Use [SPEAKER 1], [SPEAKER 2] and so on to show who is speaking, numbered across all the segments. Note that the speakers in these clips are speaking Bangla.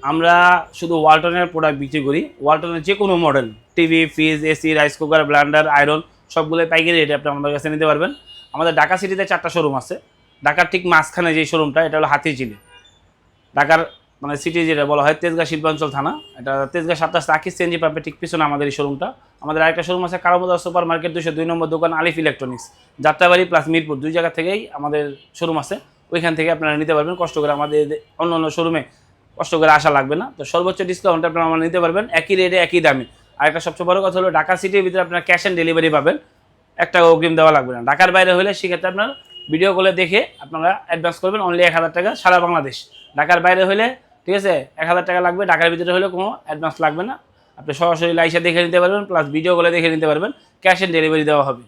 [SPEAKER 1] আমরা শুধু ওয়ালটনের প্রোডাক্ট বিক্রি করি। ওয়ালটনের যে কোনো model TV, fridge, AC, rice cooker, Blender, iron সবগুলোই পাইকারি রেটে আপনি আমাদের কাছে নিতে পারবেন। আমাদের ঢাকা সিটিতে 4টা শোরুম আছে। ঢাকার ঠিক মাঝখানে যে শোরুমটা এটা হলো হাতিঝিলে। ঢাকার মানে সিটি যেটা বলা হয় তেজগাঁ শিল্পাঞ্চল থানা, এটা তেজগাঁ 7 রাস্তা আকিস সিএনজি পাম্পের ঠিক পিছনে আমাদের এই শোরুমটা। আমাদের আরেকটা শোরুম আছে কারমবাজার সুপার মার্কেট 202 নম্বর দোকান আলিফ ইলেকট্রনিক্স, যাত্রাবাড়ি প্লাস মিরপুর, দুই জায়গা থেকেই আমাদের শোরুম আছে। ওইখান থেকে আপনারা নিতে পারবেন, কষ্ট করে আমাদের অন্য অন্য শোরুমে কষ্ট করে আসা লাগবে না। তো সর্বোচ্চ ডিসকাউন্ট আপনারা আমরা নিতে পারবেন একই রেটে একই দামে। আর একটা সবচেয়ে বড় কথা হলো ঢাকা সিটির ভিতরে আপনারা ক্যাশ অন ডেলিভারি পাবেন, একটা অগ্রিম দেওয়া লাগবে না। ঢাকার বাইরে হলে সেক্ষেত্রে আপনার ভিডিও কলে দেখে আপনারা অ্যাডভান্স করবেন অনলি 1000 টাকা সারা বাংলাদেশ। ঢাকার বাইরে হলে ঠিক আছে 1000 টাকা লাগবে, ঢাকার ভিতরে হলে কোনো অ্যাডভান্স লাগবে না। আপনি সরাসরি লাইসে দেখে নিতে পারবেন, প্লাস ভিডিও কলে দেখে নিতে পারবেন, ক্যাশ অন ডেলিভারি দেওয়া হবে।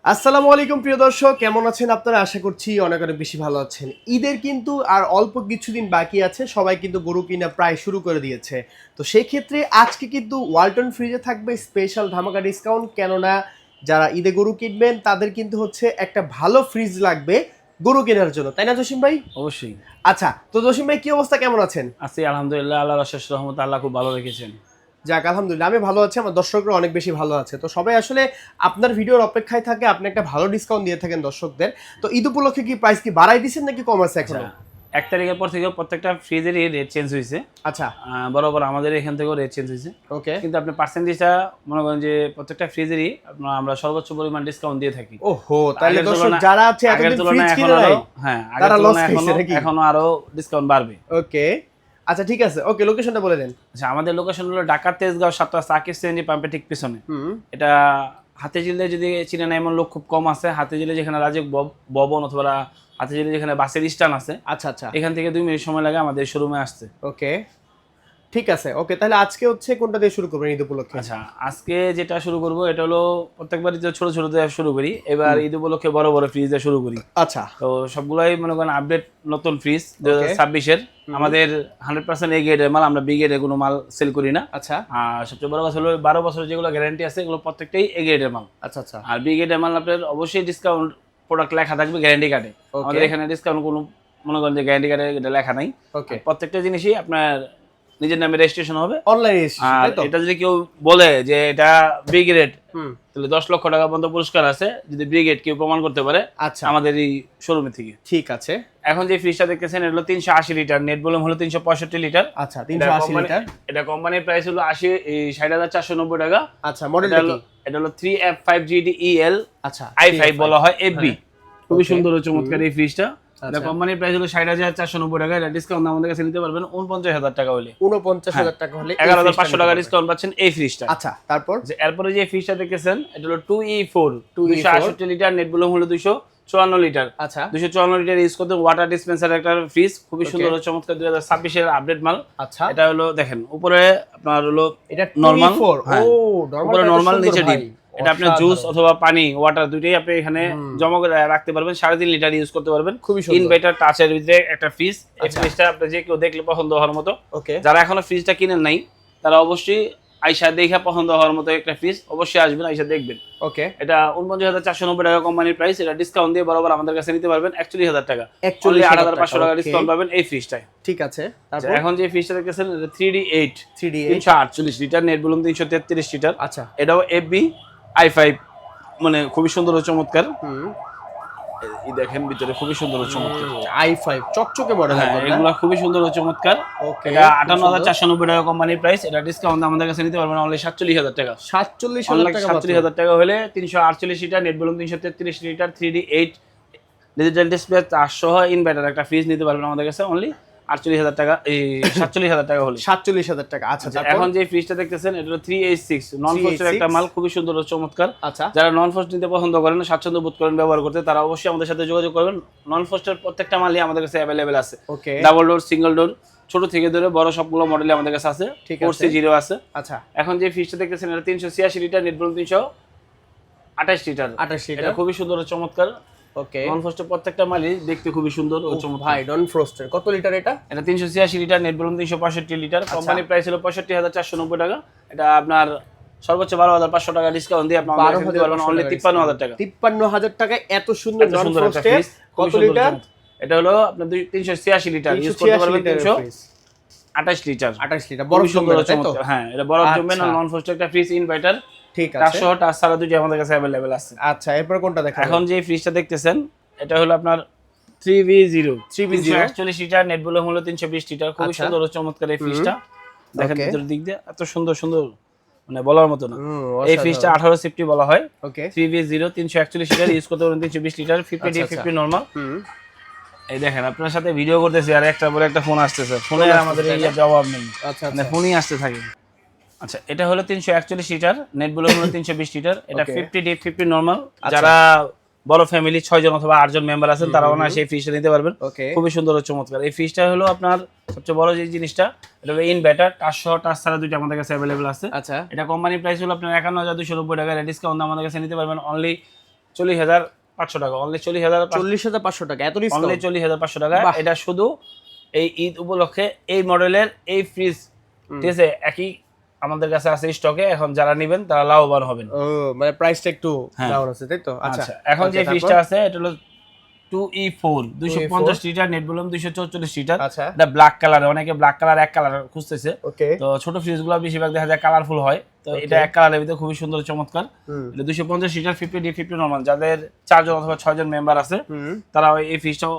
[SPEAKER 2] আসসালামু আলাইকুম প্রিয় দর্শক, কেমন আছেন আপনারা? আশা করছি অনেক অনেক বেশি ভালো আছেন। ঈদের কিন্তু আর অল্প কিছুদিন বাকি আছে, সবাই কিন্তু গরু কিনা প্রায় শুরু করে দিয়েছে। তো সেই ক্ষেত্রে আজকে কিন্তু ওয়ালটন ফ্রিজে থাকবে স্পেশাল ধামাকা ডিসকাউন্ট, কেননা যারা ঈদে গরু কিনবেন তাদের কিন্তু হচ্ছে একটা ভালো ফ্রিজ লাগবে গরু কেনার জন্য, তাই না জসিম ভাই?
[SPEAKER 1] অবশ্যই।
[SPEAKER 2] আচ্ছা, তো জসিম ভাই কি অবস্থা, কেমন আছেন?
[SPEAKER 1] আছি আলহামদুলিল্লাহ, আল্লাহর অশেষ রহমতে আল্লাহ খুব ভালো রেখেছেন।
[SPEAKER 2] যাক আলহামদুলিল্লাহ, আমি ভালো আছি, আমার দর্শকরা অনেক বেশি ভালো আছে। তো সবাই আসলে আপনার ভিডিওর অপেক্ষায় থাকে, আপনি একটা ভালো ডিসকাউন্ট দিয়ে থাকেন দর্শকদের। তো ঈদ উপলক্ষে কি প্রাইস কি বাড়াই দিচ্ছেন নাকি কম আছে এখনো?
[SPEAKER 1] 1 তারিখের পর থেকে প্রত্যেকটা ফ্রিজেরই রেট চেঞ্জ হয়েছে।
[SPEAKER 2] আচ্ছা,
[SPEAKER 1] বরাবর আমাদের এখান থেকেও রেট চেঞ্জ হয়েছে।
[SPEAKER 2] ওকে।
[SPEAKER 1] কিন্তু আপনি পার্সেন্টেজটা মনে করেন যে প্রত্যেকটা ফ্রিজেরই আমরা সর্বোচ্চ পরিমাণ ডিসকাউন্ট দিয়ে থাকি।
[SPEAKER 2] ওহো, তাহলে
[SPEAKER 1] আগের
[SPEAKER 2] দর্শক
[SPEAKER 1] তুলনায়-
[SPEAKER 2] যারা আছে
[SPEAKER 1] আগের
[SPEAKER 2] এতদিন
[SPEAKER 1] তুলনায়
[SPEAKER 2] ফ্রিজ
[SPEAKER 1] এখন
[SPEAKER 2] কিনে নাই,
[SPEAKER 1] আরো আগের
[SPEAKER 2] তারা লস
[SPEAKER 1] তুলনায়
[SPEAKER 2] খাইছে নাকি?
[SPEAKER 1] এখনো আরো ডিসকাউন্ট বাড়বে।
[SPEAKER 2] ওকে, আচ্ছা ঠিক আছে, ওকে, লোকেশনটা বলে দেন।
[SPEAKER 1] আচ্ছা, আমাদের লোকেশন হলো ঢাকা তেজগাঁও 7 রাস্তা আকিস সিএনজি পাম্পের ঠিক পিছনে। এটা হাতিঝিলে যদি চিনেন এমন লোক খুব কম আছে। হাতিঝিলে যেখানে রাজীব ভবন অথবা হাতিঝিলে যেখানে বাসের স্ট্যান্ড আছে,
[SPEAKER 2] আচ্ছা আচ্ছা,
[SPEAKER 1] এখান থেকে 2 মিনিট সময় লাগে আমাদের শোরুমে আসতে।
[SPEAKER 2] ওকে ঠিক আছে। ওকে, তাহলে আজকে হচ্ছে কোনটা দিয়ে শুরু করবেন ঈদ উপলক্ষে?
[SPEAKER 1] আচ্ছা, আজকে যেটা শুরু করব এটা হলো প্রত্যেকবারই তো ছোট ছোট দিয়ে শুরু করি, এবার ঈদ উপলক্ষে বড় বড় ফ্রিজ দিয়ে শুরু করি।
[SPEAKER 2] আচ্ছা,
[SPEAKER 1] তো সবগুলাই মনে করেন আপডেট নতুন ফ্রিজ 2026-এর। আমাদের 100% এ গ্রেডের মাল, আমরা বি গ্রেডের কোনো মাল সেল করি না।
[SPEAKER 2] আচ্ছা,
[SPEAKER 1] আর সবচেয়ে বড় কথা হলো 12 বছরের যেগুলো গ্যারান্টি আছে এগুলো প্রত্যেকটাই এ গ্রেডের মাল।
[SPEAKER 2] আচ্ছা আচ্ছা,
[SPEAKER 1] আর বি গ্রেডের মাল আপনার অবশ্যই ডিসকাউন্ট প্রোডাক্ট লেখা থাকবে গ্যারান্টি কার্ডে। আমাদের এখানে ডিসকাউন্ট কোনো মনে করেন যে গ্যারান্টি কার্ডে এটা লেখা নাই।
[SPEAKER 2] ওকে,
[SPEAKER 1] প্রত্যেকটা জিনিসই আপনার নিজের নামে রেজিস্ট্রেশন হবে
[SPEAKER 2] অনলাইনে।
[SPEAKER 1] আর এটা যদি কেউ বলে যে এটা বি গ্রেড,
[SPEAKER 2] হুম,
[SPEAKER 1] তাহলে 10 লক্ষ টাকা পর্যন্ত পুরস্কার আছে যদি বি গ্রেড কেউ প্রমাণ করতে পারে।
[SPEAKER 2] আচ্ছা,
[SPEAKER 1] আমাদের এই শোরুমে থেকে।
[SPEAKER 2] ঠিক আছে।
[SPEAKER 1] এখন যে ফ্রিজটা দেখতেছেন এটা হলো 380 লিটার, নেট ভলিউম হলো 365 লিটার।
[SPEAKER 2] আচ্ছা, 380 লিটার।
[SPEAKER 1] এটা কোম্পানির প্রাইস হলো 60,490 টাকা।
[SPEAKER 2] আচ্ছা, মডেলটা কি?
[SPEAKER 1] এটা হলো 3F5GDEL
[SPEAKER 2] আচ্ছা,
[SPEAKER 1] i5 বলা হয়, FB। খুবই
[SPEAKER 2] Okay.
[SPEAKER 1] সুন্দর ও চমৎকার এই ফ্রিজটা। এটা
[SPEAKER 2] আচ্ছা।
[SPEAKER 1] কোম্পানির প্রাইস হলো 60,490 টাকা। এটা ডিসকাউন্ট আমাদের কাছে নিতে পারবেন 49,000 টাকা হলে।
[SPEAKER 2] 49,000 টাকা হলে
[SPEAKER 1] 11,500 টাকা ডিসকাউন্ট পাচ্ছেন এই ফ্রিজটা।
[SPEAKER 2] আচ্ছা, তারপর
[SPEAKER 1] যে এরপরে যে ফ্রিজটা দেখতেছেন এটা হলো 2E4
[SPEAKER 2] 2E4
[SPEAKER 1] 268 litre, net volume হলো 254 লিটার।
[SPEAKER 2] আচ্ছা,
[SPEAKER 1] 254 লিটার ইউজ করতে ওয়াটার ডিসপেন্সার একটা ফ্রিজ, খুবই সুন্দর ও চমৎকার 2026-এর আপডেট মাল।
[SPEAKER 2] আচ্ছা,
[SPEAKER 1] এটা হলো দেখেন উপরে আপনার হলো
[SPEAKER 2] এটা
[SPEAKER 1] নরমাল,
[SPEAKER 2] 2E4 ও
[SPEAKER 1] উপরে নরমাল নিচে ডিপ। এটা আপনি জুস
[SPEAKER 2] অসাধারণ।
[SPEAKER 1] অথবা পানি ওয়াটার দুইটাই আপনি এখানে জমা করে রাখতে পারবেন, 3.5 লিটার ইউজ করতে পারবেন।
[SPEAKER 2] খুবই সুন্দর।
[SPEAKER 1] ইনভার্টার টাচের ভিতরে একটা ফ্রিজ। এই
[SPEAKER 2] আচ্ছা।
[SPEAKER 1] ফ্রিজটা আপনি যে কেউ দেখলে পছন্দ হওয়ার মতো।
[SPEAKER 2] ওকে,
[SPEAKER 1] যারা এখনো ফ্রিজটা কিনেন নাই তারা অবশ্যই আইসা দেখে পছন্দ হওয়ার মতো একটা ফ্রিজ অবশ্যই আসবেন, আইসা দেখবেন।
[SPEAKER 2] ওকে,
[SPEAKER 1] এটা 49,490 টাকা কোম্পানির প্রাইস। এটা ডিসকাউন্ট দিয়ে বরাবর আমাদের কাছে নিতে পারবেন 41,000 টাকা।
[SPEAKER 2] 41,500
[SPEAKER 1] টাকা
[SPEAKER 2] okay.
[SPEAKER 1] ডিসকাউন্ট পাবেন এই ফ্রিজটায়।
[SPEAKER 2] ঠিক আছে।
[SPEAKER 1] আচ্ছা,
[SPEAKER 2] তারপর
[SPEAKER 1] এখন যে ফ্রিজটা দেখতেছেন এটা 3D8
[SPEAKER 2] 3D8
[SPEAKER 1] 348 litre, net volume 333 litre.
[SPEAKER 2] আচ্ছা,
[SPEAKER 1] এটাও FB i5, মানে খুবই সুন্দর ও চমৎকার। এই দেখেন ভিতরে খুবই সুন্দর ও চমৎকার।
[SPEAKER 2] i5 চকচকে মডেল
[SPEAKER 1] হ্যাঁ,
[SPEAKER 2] একদম না?
[SPEAKER 1] এগুলা খুবই সুন্দর ও চমৎকার।
[SPEAKER 2] ওকে,
[SPEAKER 1] এটা 58,490 টাকা কোম্পানির প্রাইস। এটা ডিসকাউন্ট আমাদের কাছে নিতে পারবেন অনলি 47,000 টাকা।
[SPEAKER 2] 47,000 টাকা মাত্র।
[SPEAKER 1] 47,000 টাকা হলে 348 litre, net volume 333 litre, 3D8 digital display 4 সহ ইনভার্টার একটা ফ্রিজ নিতে পারবেন আমাদের কাছে অনলি 48,000 টাকা, এই 47,000 টাকা হলে।
[SPEAKER 2] 47,000 টাকা। আচ্ছা, তারপর
[SPEAKER 1] এখন যে ফ্রিজটা দেখতেছেন এটা হলো 3H6 নন ফ্রস্টের একটা মাল, খুবই সুন্দর ও চমৎকার।
[SPEAKER 2] আচ্ছা,
[SPEAKER 1] যারা নন ফ্রস্ট নিতে পছন্দ করেন, স্বাচ্ছন্দ্য বোধ করেন ব্যবহার করতে, তারা অবশ্যই আমাদের সাথে যোগাযোগ করবেন। নন ফ্রস্টের প্রত্যেকটা মালই আমাদের কাছে অ্যাভেলেবেল আছে।
[SPEAKER 2] ওকে,
[SPEAKER 1] ডাবল ডোর, সিঙ্গেল ডোর, ছোট থেকে ধরে বড় সবগুলো মডেলই আমাদের কাছে আছে।
[SPEAKER 2] ঠিক আছে।
[SPEAKER 1] 4C0 আছে।
[SPEAKER 2] আচ্ছা,
[SPEAKER 1] এখন যে ফ্রিজটা দেখতেছেন এটা 386 লিটার, নেট ভলিউম 328 লিটার।
[SPEAKER 2] 28
[SPEAKER 1] এটা
[SPEAKER 2] লিটার।
[SPEAKER 1] খুবই সুন্দর ও চমৎকার।
[SPEAKER 2] ওকে,
[SPEAKER 1] নন ফ্রস্টের প্রত্যেকটা মালই দেখতে খুবই সুন্দর ও চমৎকার।
[SPEAKER 2] ভাই ডন ফ্রস্টের কত লিটার এটা?
[SPEAKER 1] এটা 386 litre, net volume 365 litre. Company price হলো 65,490 টাকা। এটা আপনার সর্বোচ্চ 12,500 টাকা ডিসকাউন্ট দিয়ে আপনারা নিতে পারবেন অনলি 53,000 টাকা।
[SPEAKER 2] 53,000 টাকায় এত সুন্দর
[SPEAKER 1] এত
[SPEAKER 2] নন
[SPEAKER 1] সুন্দর একটা
[SPEAKER 2] ফ্রস্টের
[SPEAKER 1] ফ্রিজ,
[SPEAKER 2] কত লিটার?
[SPEAKER 1] এটা হলো আপনার 386 লিটার ইউজ করতে পারবেন। 300 28 লিটার।
[SPEAKER 2] 28 লিটার বরফ জমবে না, তাই তো?
[SPEAKER 1] হ্যাঁ, এটা বরফ জমবে না, নন ফ্রস্টেড একটা ফ্রিজ ইনভার্টার।
[SPEAKER 2] ঠিক
[SPEAKER 1] তার
[SPEAKER 2] আছে।
[SPEAKER 1] সহ টাচ ছাড়া দুটো আমাদের কাছে अवेलेबल আছে।
[SPEAKER 2] আচ্ছা, এরপর কোনটা দেখাবেন?
[SPEAKER 1] এখন যে ফ্রিজটা দেখতেছেন এটা হলো আপনার 3v0
[SPEAKER 2] 3v0
[SPEAKER 1] 341 লিটার, নেট বলে হলো 320 লিটার। খুবই সুন্দর ও চমৎকার এই ফ্রিজটা। দেখেন ভিতরের দিক দিয়ে এত সুন্দর সুন্দর, মানে বলার মতো না। এই ফ্রিজটা 18 সেফটি বলা হয়।
[SPEAKER 2] ওকে,
[SPEAKER 1] 3v0 341 লিটার, ইউজ করতে পারেন 320 লিটার, 50d 50 নরমাল। এই দেখেন আপনার সাথে ভিডিও করতেছি আর একটার পর একটা ফোন আসতেছে, ফোনে আমাদের এই জবাব নেই,
[SPEAKER 2] আচ্ছা
[SPEAKER 1] মানে ফোনই আসতে থাকে। আচ্ছা, এটা হলো 341 লিটার, নেট বলে হলো 320 লিটার। এটা 50d 50 নরমাল। যারা বড় ফ্যামিলি 6 জন অথবা 8 জন মেম্বার আছেন তারা অনায়াসে এই ফ্রিজটা নিতে পারবেন। খুবই সুন্দর ও চমৎকার এই ফ্রিজটা। হলো আপনার সবচেয়ে বড় যে জিনিসটা, এটা হলো ইনভার্টার, টাচ সহ টাচ ছাড়া দুটো আমাদের কাছে अवेलेबल আছে।
[SPEAKER 2] আচ্ছা,
[SPEAKER 1] এটা কোম্পানি প্রাইস হলো আপনার 51290 টাকা, ডিসকাউন্ট আমাদের কাছে নিতে পারবেন অনলি 40500 টাকা। অনলি
[SPEAKER 2] 40500 টাকা, এত ডিসকাউন্ট?
[SPEAKER 1] অনলি 40500 টাকা। এটা শুধু এই ঈদ উপলক্ষে এই মডেলের এই ফ্রিজ, ঠিক আছে, একই আমাদের কাছে আছে স্টকে। এখন যারা নেবেন তারা লাভবান হবেন।
[SPEAKER 2] ও, মানে প্রাইসটা একটু ডাউন আছে, তাই তো?
[SPEAKER 1] আচ্ছা, এখন যে ফ্রিজটা আছে এটা হলো 2E4 250 litre, net volume 244 litre. এটা ব্ল্যাক কালার, অনেকে ব্ল্যাক কালার এক কালার খুঁজতেছে। তো ছোট ফ্রিজগুলো বেশিরভাগ দেখা যায় কালারফুল হয়, তো এটা এক কালারের ভিতরে খুবই সুন্দর চমৎকার। এটা 250 লিটার, 50d 50 নরমাল। যাদের 4 জন অথবা 6 জন মেম্বার আছে তারা এই ফ্রিজটাও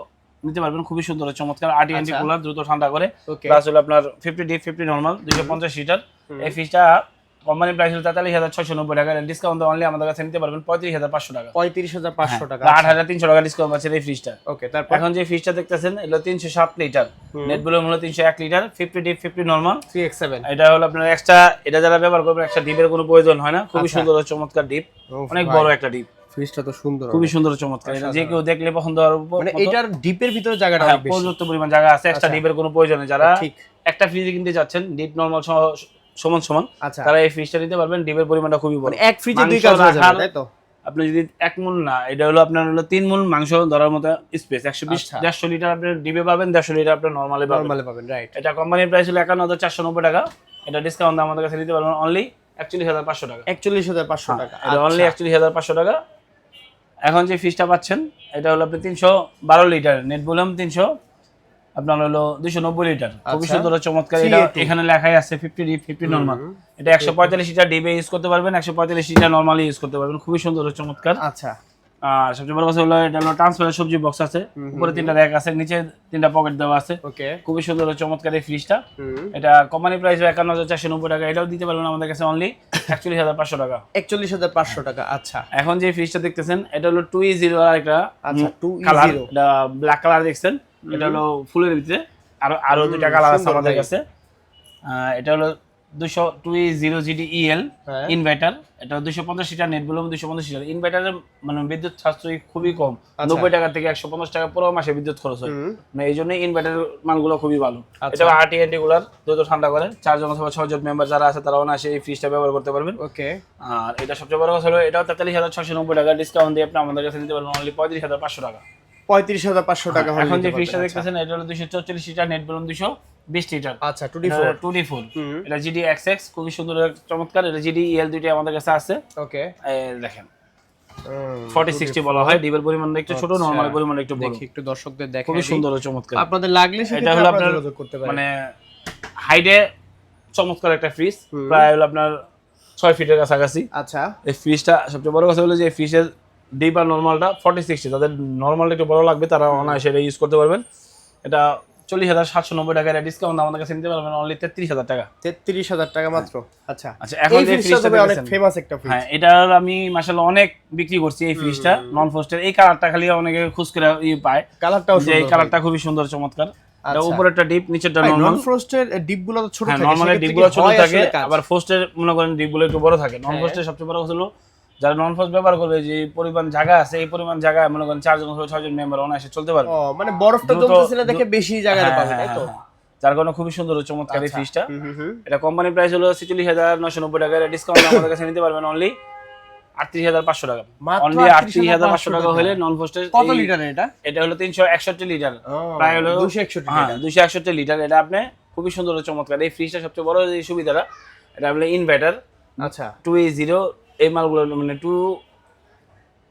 [SPEAKER 1] নিতে পারবেন। খুবই সুন্দর চমৎকার, আরটিএনটি কুলার, দ্রুত ঠান্ডা করে। প্লাস হলো আপনার 50d 50 নরমাল 250 লিটার। এই ফ্রিজটা কোম্পানি প্রাইস হলো 43690 টাকা, ডিসকাউন্ট অনলি আমাদের কাছে নিতে পারবেন 35500 টাকা।
[SPEAKER 2] 35500 টাকা,
[SPEAKER 1] 8300 টাকা ডিসকাউন্ট আছে এই ফ্রিজটা।
[SPEAKER 2] ওকে, তারপর
[SPEAKER 1] এখন যে ফ্রিজটা দেখতেছেন এটা 307 লিটার, নেট ভলিউম হলো 301 লিটার, 50d 50 নরমাল
[SPEAKER 2] 3x7।
[SPEAKER 1] এটা হলো আপনার এক্সট্রা, এটা যারা ব্যবহার করবেন একটা ডিপের কোনো প্রয়োজন হয় না। খুবই সুন্দর ও চমৎকার ডিপ, অনেক বড় একটা ডিপ।
[SPEAKER 2] ফ্রিজটা তো সুন্দর,
[SPEAKER 1] খুবই সুন্দর ও চমৎকার। এটা যে কেউ দেখলে পছন্দ হবে।
[SPEAKER 2] মানে এটার ডিপের ভিতরে জায়গাটা অনেক বেশি,
[SPEAKER 1] পর্যাপ্ত পরিমাণ জায়গা আছে, এক্সট্রা ডিপের কোনো প্রয়োজন নেই। যারা একটা ফ্রিজ কিনতে যাচ্ছেন ডিপ নরমাল সমান সমান, তারা এই ফ্রিজটা নিতে পারবেন। ডিপের পরিমাণটা খুবই বড়,
[SPEAKER 2] মানে এক ফ্রিজে দুই কাজ হয়ে যাবে, তাই তো?
[SPEAKER 1] আপনি যদি 1 মুল না, এটা হলো আপনার হলো 3 মুল মাংস ধরার মতো স্পেস। 120 লিটার আপনি ডিবে পাবেন, 150 লিটার আপনি নরমালি পাবেন, রাইট। এটা কোম্পানির প্রাইস হলো 51490 টাকা, এটা ডিসকাউন্ট আমাদের কাছে নিতে পারবেন অনলি 41500 টাকা।
[SPEAKER 2] 41500 টাকা,
[SPEAKER 1] এটা অনলি 41500 টাকা। এখন যে ফ্রিজটা পাচ্ছেন এটা হলো আপনি 312 লিটার, নেট ভলিউম 300, আপনার হলো 290 লিটার। খুবই সুন্দর চমৎকার। এটা এখানে লেখাই আছে 50d 50 নরমাল। এটা 145 লিটার ডিবে ইউজ করতে পারবেন, 145 লিটার নরমালি ইউজ করতে পারবেন। খুবই সুন্দর চমৎকার।
[SPEAKER 2] আচ্ছা,
[SPEAKER 1] আর সবচেয়ে বড় কথা হলো এটা হলো ট্রান্সপারেন্ট সবজি বক্স আছে, উপরে 3টা র‍্যাক আছে, নিচে 3টা পকেট দেওয়া আছে।
[SPEAKER 2] ওকে,
[SPEAKER 1] খুবই সুন্দর চমৎকার এই ফ্রিজটা। এটা কোম্পানি প্রাইস 51490 টাকা, এটাও দিতে পারবেন আমাদের কাছে অনলি 41500 টাকা।
[SPEAKER 2] 41500 টাকা। আচ্ছা,
[SPEAKER 1] এখন যে ফ্রিজটা দেখতেছেন এটা হলো 2E0 আর একটা,
[SPEAKER 2] আচ্ছা 2E0,
[SPEAKER 1] এটা ব্ল্যাক কালার দেখছেন, এটা হলো ফুলের ভিতরে। আরো দুইটা কালার আছে আমাদের কাছে। এটা হলো 2E0 GDEL ইনভার্টার। এটা 250 লিটার, নেট ভলিউম 250 লিটার। ইনভার্টারের মানে বিদ্যুৎ সাশ্রয় খুবই কম, 90 টাকা থেকে 150 টাকা পুরো মাসে বিদ্যুৎ খরচ হয়। মানে এই জন্য ইনভার্টারের মানগুলো খুবই ভালো। এটা আরটিএনটি কুলার, দ্রুত ঠান্ডা করে। 4 জন অথবা 6 জন মেম্বার যারা আছে তারা অনায়াসে এই ফ্রিজটা ব্যবহার করতে পারবেন।
[SPEAKER 2] ওকে, আর
[SPEAKER 1] এটা সবচেয়ে বড় কথা হলো এটাও 43690 টাকা, ডিসকাউন্ট দিয়ে আপনি আমাদের কাছে নিতে পারবেন অনলি 35500 টাকা।
[SPEAKER 2] 35500 টাকা।
[SPEAKER 1] এখন যে ফ্রিজটা দেখতেছেন এটা হলো 244 লিটার, নেট ভলিউম 220 লিটার।
[SPEAKER 2] আচ্ছা, 2D4।
[SPEAKER 1] এটা GDXX, খুবই সুন্দর চমৎকার। এটা GDEL দুইটা আমাদের কাছে আছে।
[SPEAKER 2] ওকে,
[SPEAKER 1] দেখেন 4060 বলা হয়, ডিবের পরিমাণটা একটু ছোট, নরমাল পরিমাণটা একটু বড়।
[SPEAKER 2] দেখি একটু দর্শকদের দেখাই,
[SPEAKER 1] খুবই সুন্দর ও চমৎকার।
[SPEAKER 2] আপনাদের লাগলে সেটা
[SPEAKER 1] হলো
[SPEAKER 2] আপনারা
[SPEAKER 1] আপনার
[SPEAKER 2] যোগাযোগ করতে পারেন।
[SPEAKER 1] মানে হাইডে চমৎকার একটা ফ্রিজ, প্রায় হলো আপনার 6 ফিটের কাছাকাছি।
[SPEAKER 2] আচ্ছা,
[SPEAKER 1] এই ফ্রিজটা সবচেয়ে বড় কথা হলো যে ফ্রিজের ডিপ আর নরমালটা 4060, তাদের নরমালটা একটু বড় লাগবে তারা অনায়াসে এটা ইউজ করতে পারবেন। এটা 40790 টাকা, ডিসকাউন্ট আমাদের কাছে নিতে পারবেন অনলি 33000 টাকা।
[SPEAKER 2] 33000 টাকা মাত্র। আচ্ছা,
[SPEAKER 1] এখন যে ফ্রিজটা
[SPEAKER 2] অনেক ফেমাস একটা ফ্রিজ।
[SPEAKER 1] হ্যাঁ, এটা আমি মাশাআল্লাহ অনেক বিক্রি করছি এই ফ্রিজটা, নন ফ্রস্টের। এই কালারটা খালি অনেকে খুঁজ করে পায়,
[SPEAKER 2] কালারটাও সুন্দর,
[SPEAKER 1] এই কালারটা খুবই সুন্দর চমৎকার। এটা উপরেরটা ডিপ, নিচেরটা নরমাল।
[SPEAKER 2] নন ফ্রস্টের ডিপগুলো তো ছোট থাকে,
[SPEAKER 1] নরমালের ডিপগুলো ছোট থাকে, আবার ফ্রস্টের মনে করেন ডিপগুলো একটু বড় থাকে। নন ফ্রস্টের সবচেয়ে বড় হলো যারা নন ফ্রস্ট ব্যবহার করবে, যে পরিমাণ জায়গা আছে এই পরিমাণ জায়গায় মনে করেন 4 জন অথবা 6 জন মেম্বার অনায়াসে চলতে পারবে।
[SPEAKER 2] মানে বরফটা জমতেছে না দেখে বেশি জায়গা পাবে, তাই তো?
[SPEAKER 1] যার কারণে খুবই সুন্দর চমৎকার এই ফ্রিজটা। এটা কোম্পানি প্রাইস হলো 46990 টাকা, ডিসকাউন্ট আমাদের কাছে নিতে পারবেন অনলি 38500 টাকা। অনলি 38500 টাকা হলে নন ফ্রস্টের।
[SPEAKER 2] কত লিটার এটা?
[SPEAKER 1] এটা হলো 361 লিটার, প্রায় হলো
[SPEAKER 2] 261 লিটার।
[SPEAKER 1] 261 লিটার। এটা আপনি খুবই সুন্দর চমৎকার এই ফ্রিজটা। সবচেয়ে বড় যে সুবিধাটা, এটা হলো ইনভার্টার।
[SPEAKER 2] আচ্ছা,
[SPEAKER 1] 2E0 এই মালগুলো মানে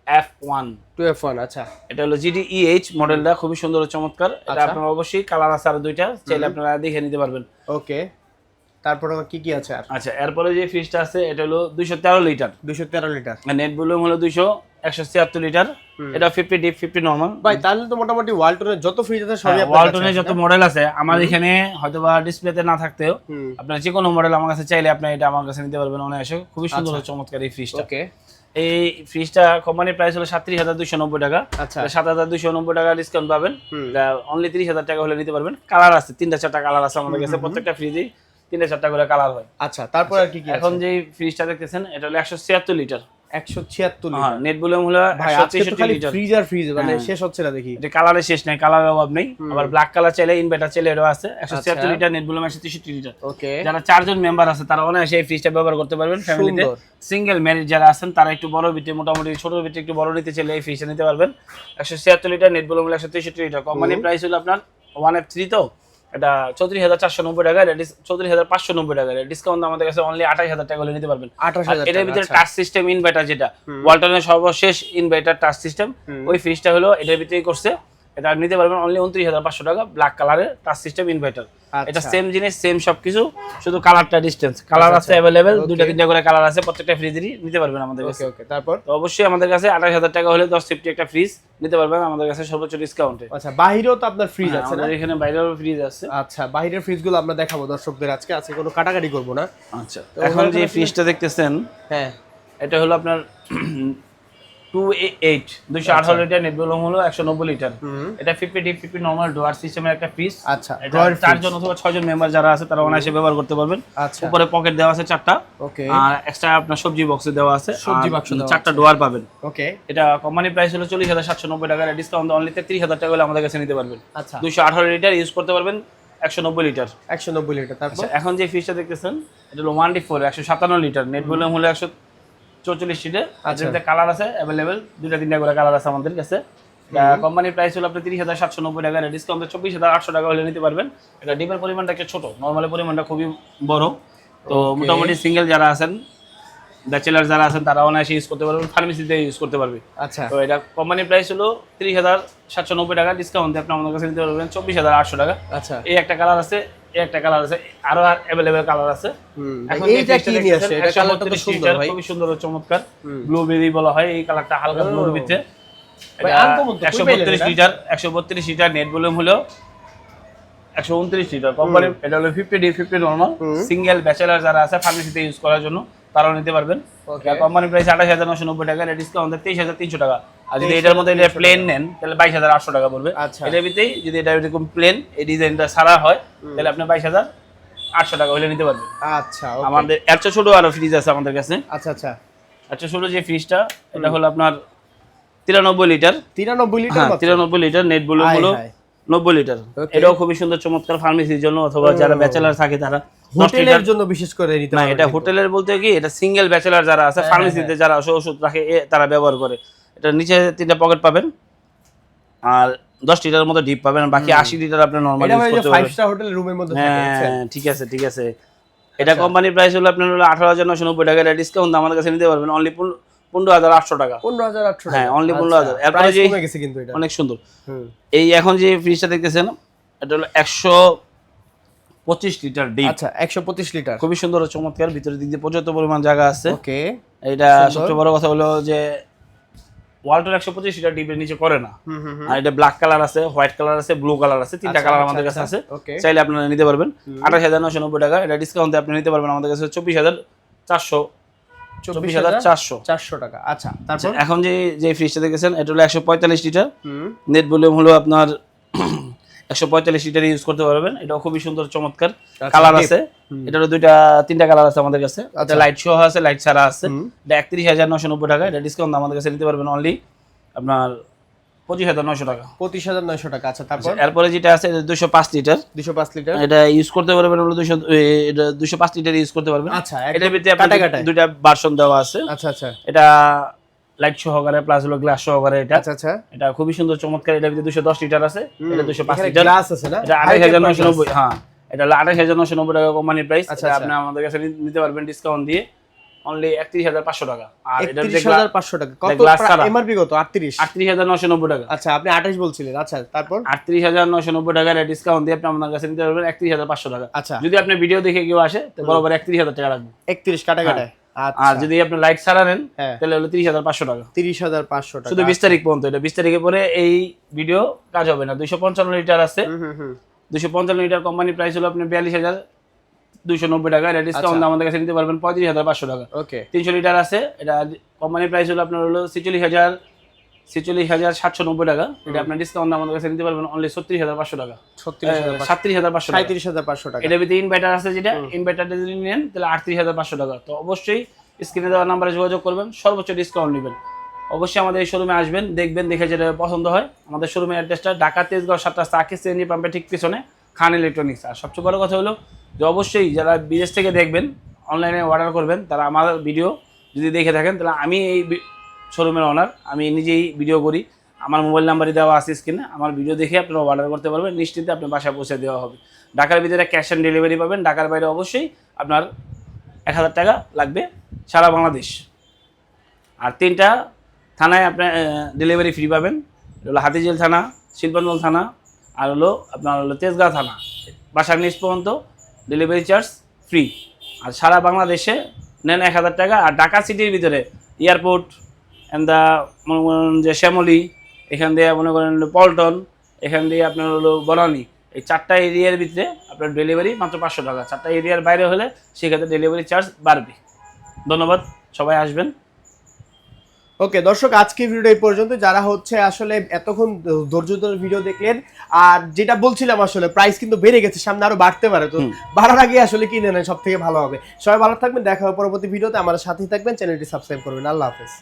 [SPEAKER 1] F1
[SPEAKER 2] 2F1 আচ্ছা।
[SPEAKER 1] এটা হলো GT-EH মডেলটা, খুবই সুন্দর ও চমৎকার। এটা
[SPEAKER 2] আচ্ছা।
[SPEAKER 1] আপনার অবশ্যই কালার আছে আর দুইটা, চাইলে আপনারা দেখে নিতে পারবেন।
[SPEAKER 2] ওকে, তারপর কি কি আছে আর?
[SPEAKER 1] আচ্ছা, এরপরে যে ফ্রিজটা আছে এটা হলো 213 লিটার।
[SPEAKER 2] 213 লিটার।
[SPEAKER 1] নেট ভলিউম হলো 176 লিটার। এটা 50 ডিপ 50 নরমাল।
[SPEAKER 2] ভাই তাহলে তো মোটামুটি ওয়ালটনের যত ফ্রিজ আছে সবই আপনার কাছে
[SPEAKER 1] ওয়ালটনের
[SPEAKER 2] আছে,
[SPEAKER 1] যত
[SPEAKER 2] না?
[SPEAKER 1] মডেল আছে আমার এখানে হয়তোবা ডিসপ্লেতে না থাকতেও আপনার যে কোনো মডেল আমার কাছে চাইলে আপনি এটা আমার কাছে নিতে পারবেন অনায়াসে। খুবই সুন্দর ও চমৎকার এই ফ্রিজটা।
[SPEAKER 2] ওকে,
[SPEAKER 1] এই ফ্রিজটা কোম্পানির প্রাইস হলো 37,290 টাকা।
[SPEAKER 2] আচ্ছা।
[SPEAKER 1] 7,290 টাকা ডিসকাউন্ট পাবেন। অনলি 30,000 টাকা হলে নিতে পারবেন। কালার আছে 3টা 4টা কালার আছে আমাদের কাছে, প্রত্যেকটা ফ্রিজেই 3টা 4টা করে কালার হয়।
[SPEAKER 2] আচ্ছা, তারপর আর কি কি
[SPEAKER 1] এখন যে ফ্রিজটা দেখতেছেন এটা হলো 176 লিটার।
[SPEAKER 2] 176
[SPEAKER 1] হ্যাঁ,
[SPEAKER 2] লিটার।
[SPEAKER 1] নেট ভলিউম হলো
[SPEAKER 2] ভাই আজকে তো
[SPEAKER 1] 163
[SPEAKER 2] খালি
[SPEAKER 1] লিটার।
[SPEAKER 2] ফ্রিজ আর ফ্রিজ, মানে শেষ হচ্ছে না দেখি।
[SPEAKER 1] এটা কালারের শেষ নাই, কালারের অভাব নেই। আবার ব্ল্যাক কালার চাইলে, ইনভার্টার চাইলে এটাও আছে। 176 লিটার, নেট ভলিউম 163 লিটার।
[SPEAKER 2] ওকে,
[SPEAKER 1] যারা 4 জন মেম্বার আছে তারা অনায়াসে এই ফ্রিজটা ব্যবহার করতে পারবেন ফ্যামিলিতে।
[SPEAKER 2] সুন্দর।
[SPEAKER 1] সিঙ্গেল ম্যারেজ যারা আছেন তারা একটু বড় বিটে, মোটামুটি ছোট বিটে একটু বড় নিতে চাইলে এই ফ্রিজটা নিতে পারবেন। 176 litre, net volume 163 litre. Company price হলো আপনার 1F3 তো এটা 34,490 টাকা, এটা 34,590 টাকা। ডিসকাউন্ট আমাদের কাছে অনলি 28,000 টাকা হলে নিতে পারবেন।
[SPEAKER 2] 28,000
[SPEAKER 1] এর ভিতরে
[SPEAKER 2] আচ্ছা।
[SPEAKER 1] টাচ সিস্টেম ইনভার্টার, যেটা ওয়ালটনের সর্বশেষ ইনভার্টার টাচ সিস্টেম, ওই ফ্রিজটা হলো এটার ভিতরেই করছে। এটা নিতে পারবেন অনলি 29,500 টাকা, ব্ল্যাক কালারের টাচ সিস্টেম ইনভার্টার। এটা সেম জিনিস, সেম সবকিছু, শুধু কালারটা ডিসটেন্স। কালার আছে अवेलेबल, 2টা 3টা করে কালার আছে, প্রত্যেকটা ফ্রিজেরই নিতে পারবেন আমাদের কাছে।
[SPEAKER 2] ওকে, তারপর
[SPEAKER 1] তো অবশ্যই আমাদের কাছে 28,000 টাকা হলে 10 সেফটি একটা ফ্রিজ নিতে পারবেন আমাদের কাছে সর্বোচ্চ ডিসকাউন্টে।
[SPEAKER 2] আচ্ছা, বাহিরেও তো আপনার ফ্রিজ আছে না?
[SPEAKER 1] আমাদের এখানে বাইরেও ফ্রিজ আছে।
[SPEAKER 2] আচ্ছা, বাহিরের ফ্রিজগুলো আমরা দেখাবো দর্শকদের আজকে। আজকে কোনো কাটাকাটি করব না।
[SPEAKER 1] আচ্ছা, এখন যে ফ্রিজটা দেখতেছেন
[SPEAKER 2] হ্যাঁ,
[SPEAKER 1] এটা হলো আপনার 2A8 218 লিটার, নেট ভলিউম হলো 190 লিটার। এটা 50 ডিপ 50 নরমাল ডোয়ার সিস্টেমের একটা ফ্রিজ।
[SPEAKER 2] আচ্ছা,
[SPEAKER 1] এটা 4 জন অথবা 6 জন মেম্বার যারা আছে তারা অনায়াসে ব্যবহার করতে পারবেন।
[SPEAKER 2] আচ্ছা,
[SPEAKER 1] উপরে পকেট দেওয়া আছে 4টা,
[SPEAKER 2] ওকে,
[SPEAKER 1] আর এক্সট্রা আপনার সবজি বক্সে দেওয়া আছে,
[SPEAKER 2] সবজি বাক্স দেওয়া
[SPEAKER 1] 4টা ডোয়ার পাবেন।
[SPEAKER 2] ওকে,
[SPEAKER 1] এটা কোম্পানি প্রাইস হলো 40,790 টাকা, ডিসকাউন্ট অনলি 33,000 টাকা হলে আমাদের কাছে নিতে পারবেন।
[SPEAKER 2] আচ্ছা,
[SPEAKER 1] 218 লিটার ইউজ করতে পারবেন, 190 লিটার।
[SPEAKER 2] 190 লিটার। তারপর
[SPEAKER 1] আচ্ছা, এখন যে ফ্রিজটা দেখতেছেন এটা হলো 1D4 157 লিটার, নেট ভলিউম হলো 144 লিটার।
[SPEAKER 2] আচ্ছা,
[SPEAKER 1] এটাতে কালার আছে अवेलेबल, 2টা 3টা করে কালার আছে আমাদের কাছে। কোম্পানির প্রাইস হলো আপনার 30,790 টাকা, ডিসকাউন্টে 24,800 টাকা হলে নিতে পারবেন। এটা ডিপের পরিমাণটা একটু ছোট, নরমালের পরিমাণটা খুবই বড়। তো মোটামুটি সিঙ্গেল যারা আছেন, ব্যাচেলার যারা আছেন তারা অনায়াসে ইউজ করতে পারবেন, ফার্মেসিতে ইউজ করতে পারবে।
[SPEAKER 2] আচ্ছা,
[SPEAKER 1] তো এটা কোম্পানির প্রাইস হলো 30,790 টাকা, ডিসকাউন্টে আপনি আমাদের কাছে নিতে পারবেন 24,800 টাকা।
[SPEAKER 2] আচ্ছা,
[SPEAKER 1] এই একটা কালার আছে, এই একটা কালার আছে, আরো অ্যাভেলেবল কালার আছে। এখন
[SPEAKER 2] এইটা কি নিয়ে আসছে? এটা কালারটা তো সুন্দর ভাই,
[SPEAKER 1] খুবই সুন্দর ও চমৎকার, ব্লুবেরি বলা হয় এই কালারটা, হালকা ব্লুর ভিতরে।
[SPEAKER 2] ভাই আনকমন তো,
[SPEAKER 1] 132 লিটার 132 লিটার, নেট ভলিউম হলো 129 লিটার। কোম্পানি এটা হলো 50 ডি 50 নরমাল। সিঙ্গেল ব্যাচেলার যারা আছে ফার্মেসিতে ইউজ করার জন্য তারাও নিতে পারবেন। কোম্পানি প্রাইস 28,990 টাকা, ডিসকাউন্ট 23,300 টাকা। আর যদি এটার মধ্যে এটা প্লেন নেন তাহলে 22,800 টাকা পড়বে।
[SPEAKER 2] আচ্ছা,
[SPEAKER 1] এটার ভিতরেই যদি এটা এরকম প্লেন এই ডিজাইনটা সারা হয় তাহলে আপনি 22,800 টাকা হলে নিতে পারবেন।
[SPEAKER 2] আচ্ছা,
[SPEAKER 1] আমাদের এর চেয়ে ছোট আরো ফ্রিজ আছে আমাদের কাছে।
[SPEAKER 2] আচ্ছা, আচ্ছা,
[SPEAKER 1] এর চেয়ে ছোট যে ফ্রিজটা এটা হলো আপনার 93 লিটার।
[SPEAKER 2] 93 লিটার
[SPEAKER 1] হ্যাঁ,
[SPEAKER 2] মাত্র?
[SPEAKER 1] 93 লিটার, নেট ভলিউম হলো 90 লিটার। এটাও খুবই সুন্দর চমৎকার, ফার্মেসির জন্য অথবা যারা ব্যাচেলার থাকে তারা 10
[SPEAKER 2] হোটেলের
[SPEAKER 1] লিটার
[SPEAKER 2] জন্য বিশেষ করে নিতে
[SPEAKER 1] না,
[SPEAKER 2] পারবেন।
[SPEAKER 1] এটা হোটেলের বলতে কি এটা সিঙ্গেল ব্যাচেলার যারা আছে ফার্মেসিতে যারা ওষুধ রাখে তারা ব্যবহার করে। এটা নিচে 3টা পকেট পাবেন আর 10 লিটারের মতো ডিপ পাবেন, বাকি 80 লিটার আপনি নরমাল
[SPEAKER 2] এটা
[SPEAKER 1] ইউজ
[SPEAKER 2] ভাই যে
[SPEAKER 1] করতে
[SPEAKER 2] 5
[SPEAKER 1] পারবেন।
[SPEAKER 2] স্টার হোটেলের রুমের মধ্যে থাকে।
[SPEAKER 1] হ্যাঁ, ঠিক আছে ঠিক আছে। এটা কোম্পানির প্রাইস হলো আপনার হলো 18,990 টাকা, এটা ডিসকাউন্ট আমাদের কাছে নিতে পারবেন অনলি 15,800 টাকা।
[SPEAKER 2] 15,800 টাকা?
[SPEAKER 1] হ্যাঁ, অনলি 15,000। এরপরে যে
[SPEAKER 2] কমে গেছে কিন্তু এটা
[SPEAKER 1] অনেক সুন্দর এই এখন যে ফ্রিজটা দেখতেছেন এটা হলো 125 লিটার ডিপ।
[SPEAKER 2] আচ্ছা, 125 লিটার,
[SPEAKER 1] খুবই সুন্দর ও চমৎকার, ভিতরের দিক দিয়ে পর্যাপ্ত পরিমাণ জায়গা আছে।
[SPEAKER 2] ওকে,
[SPEAKER 1] এটা সবচেয়ে বড় কথা হলো যে ওয়ালটন 125 লিটার ডিপের নিচে করে না। আর এটা ব্ল্যাক কালার আছে, হোয়াইট কালার আছে, ব্লু কালার আছে, 3টা কালার আমাদের কাছে আছে। চাইলে আপনারা নিতে পারবেন 28,990 টাকা, এটা ডিসকাউন্টে আপনি নিতে পারবেন আমাদের কাছে 24,400
[SPEAKER 2] টাকা। আচ্ছা, তারপর
[SPEAKER 1] এখন যে ফ্রিজটা দেখেছেন এটা হলো 145 লিটার, নেট ভলিউম হলো আপনার 145 লিটার ইউজ করতে পারবেন। এটাও খুবই সুন্দর চমৎকার, কালার আছে। এটারও 2টা 3টা কালার আছে আমাদের কাছে। এটা লাইট সহ আছে, লাইট ছাড়া আছে। এটা 31,990 টাকা, এটা ডিসকাউন্ট আমাদের কাছে নিতে পারবেন অনলি আপনার 25,900 টাকা।
[SPEAKER 2] 25,900 টাকা। আচ্ছা, তারপর
[SPEAKER 1] এরপরে যেটা আছে এটা 205 লিটার।
[SPEAKER 2] 205 লিটার,
[SPEAKER 1] এটা ইউজ করতে পারবেন হলো 205 লিটার ইউজ করতে পারবেন।
[SPEAKER 2] আচ্ছা,
[SPEAKER 1] এটার ভিতরে আপনাদের 2টা ভার্সন দেওয়া আছে।
[SPEAKER 2] আচ্ছা, আচ্ছা,
[SPEAKER 1] এটা লাইট সহকারে প্লাস হলো গ্লাস সহকারে। এটা
[SPEAKER 2] আচ্ছা, আচ্ছা,
[SPEAKER 1] এটা খুবই সুন্দর চমৎকার। এটার ভিতরে 210 লিটার আছে, এটা 205 লিটার।
[SPEAKER 2] গ্লাস আছে না?
[SPEAKER 1] এটা 28,990। হ্যাঁ, এটা হলো 28,990 টাকা কোম্পানির প্রাইস।
[SPEAKER 2] আচ্ছা,
[SPEAKER 1] আপনি আমাদের কাছে নিতে পারবেন ডিসকাউন্ট দিয়ে অনলি 31,500 টাকা। আর এটা
[SPEAKER 2] 31,500 টাকা। কত এমআরপি কত?
[SPEAKER 1] 38,990 টাকা।
[SPEAKER 2] আচ্ছা, আপনি 28 বলছিলেন। আচ্ছা, তারপর
[SPEAKER 1] 38,990 টাকার ডিসকাউন্ট দিয়ে আপনি আমাদের কাছে নিতে পারবেন 31,500 টাকা।
[SPEAKER 2] আচ্ছা,
[SPEAKER 1] যদি আপনি ভিডিও দেখে কেউ আসে তো বরাবর 31,000 টাকা রাখবেন,
[SPEAKER 2] 31 কাটা কাটা। আচ্ছা,
[SPEAKER 1] আর যদি আপনি লাইক ছাড়া নেন
[SPEAKER 2] হ্যাঁ,
[SPEAKER 1] তাহলে হলো 30,500 টাকা।
[SPEAKER 2] 30,500 টাকা
[SPEAKER 1] শুধু 20 তারিখ পর্যন্ত। এটা 20 তারিখে পরে এই ভিডিও কাজ হবে না। 255 লিটার আছে, 255 লিটার কোম্পানি প্রাইস হলো আপনার 42,290 টাকা। এটা ডিসকাউন্ট আমাদের কাছে নিতে পারবেন 35,500 টাকা।
[SPEAKER 2] ওকে,
[SPEAKER 1] 300 লিটার আছে, এটা কোম্পানি প্রাইস হলো আপনার হলো 46,790 টাকা। এটা আপনার ডিসকাউন্ট আমাদের কাছে নিতে পারবেন অনলি 36,500 টাকা, 37,500 টাকা।
[SPEAKER 2] 37,500 টাকা।
[SPEAKER 1] এটা ভিতরে ইনভার্টার আছে, যেটা ইনভার্টারটা যদি নেন তাহলে 38,500 টাকা। তো অবশ্যই স্ক্রিনে দেওয়া নাম্বারে যোগাযোগ করবেন, সর্বোচ্চ ডিসকাউন্ট নেবেন। অবশ্যই আমাদের এই শোরুমে আসবেন, দেখবেন, দেখে যেটা পছন্দ হয়। আমাদের শোরুমের অ্যাড্রেসটা ঢাকা তেজগাঁও 7 রাস্তা আকিস সিএনজি পাম্পের ঠিক পিছনে, খান ইলেকট্রনিক্স। আর সবচেয়ে বড় কথা হলো যে অবশ্যই যারা বিদেশ থেকে দেখবেন, অনলাইনে অর্ডার করবেন, তারা আমার ভিডিও যদি দেখে থাকেন তাহলে আমি এই শোরুমের ওনার, আমি নিজেই ভিডিও করি। আমার মোবাইল নাম্বারই দেওয়া আছে স্ক্রিনে। আমার ভিডিও দেখে আপনারা অর্ডার করতে পারবেন, নিশ্চিন্তে আপনার বাসায় পৌঁছে দেওয়া হবে। ঢাকার ভিতরে ক্যাশ অন ডেলিভারি পাবেন, ঢাকার বাইরে অবশ্যই আপনার 1,000 টাকা লাগবে সারা বাংলাদেশ। আর 3টা থানায় আপনার ডেলিভারি ফ্রি পাবেন। হলো হাতিঝিল থানা, শিল্পাঞ্চল থানা, আর হলো আপনার হলো তেজগাঁও থানা। বাসার নিচ পর্যন্ত ডেলিভারি চার্জ ফ্রি। আর সারা বাংলাদেশে নেন 1,000 টাকা। আর ঢাকা সিটির ভিতরে এয়ারপোর্ট অ্যান্ড দ্য মনে করেন যে শ্যামলী, এখান দিয়ে মনে করেন পল্টন, এখান দিয়ে আপনার হলো বনানী, এই 4টা এরিয়ার ভিতরে আপনার ডেলিভারি মাত্র 500 টাকা। 4টা এরিয়ার বাইরে হলে সেক্ষেত্রে ডেলিভারি চার্জ বাড়বে। ধন্যবাদ, সবাই আসবেন।
[SPEAKER 2] ওকে দর্শক, আজকে ভিডিওটা এই পর্যন্ত। যারা হচ্ছে আসলে এতক্ষণ ধৈর্য ধরে ভিডিও দেখলেন, আর যেটা বলছিলাম আসলে প্রাইস কিন্তু বেড়ে গেছে, সামনে আরো বাড়তে পারে, তো বাড়ার আগে আসলে কিনে নেন, সব থেকে ভালো হবে। সবাই ভালো থাকবেন, দেখা হবে পরবর্তী ভিডিওতে। আমাদের সাথেই থাকবেন, চ্যানেলটি সাবস্ক্রাইব করবেন। আল্লাহ হাফেজ।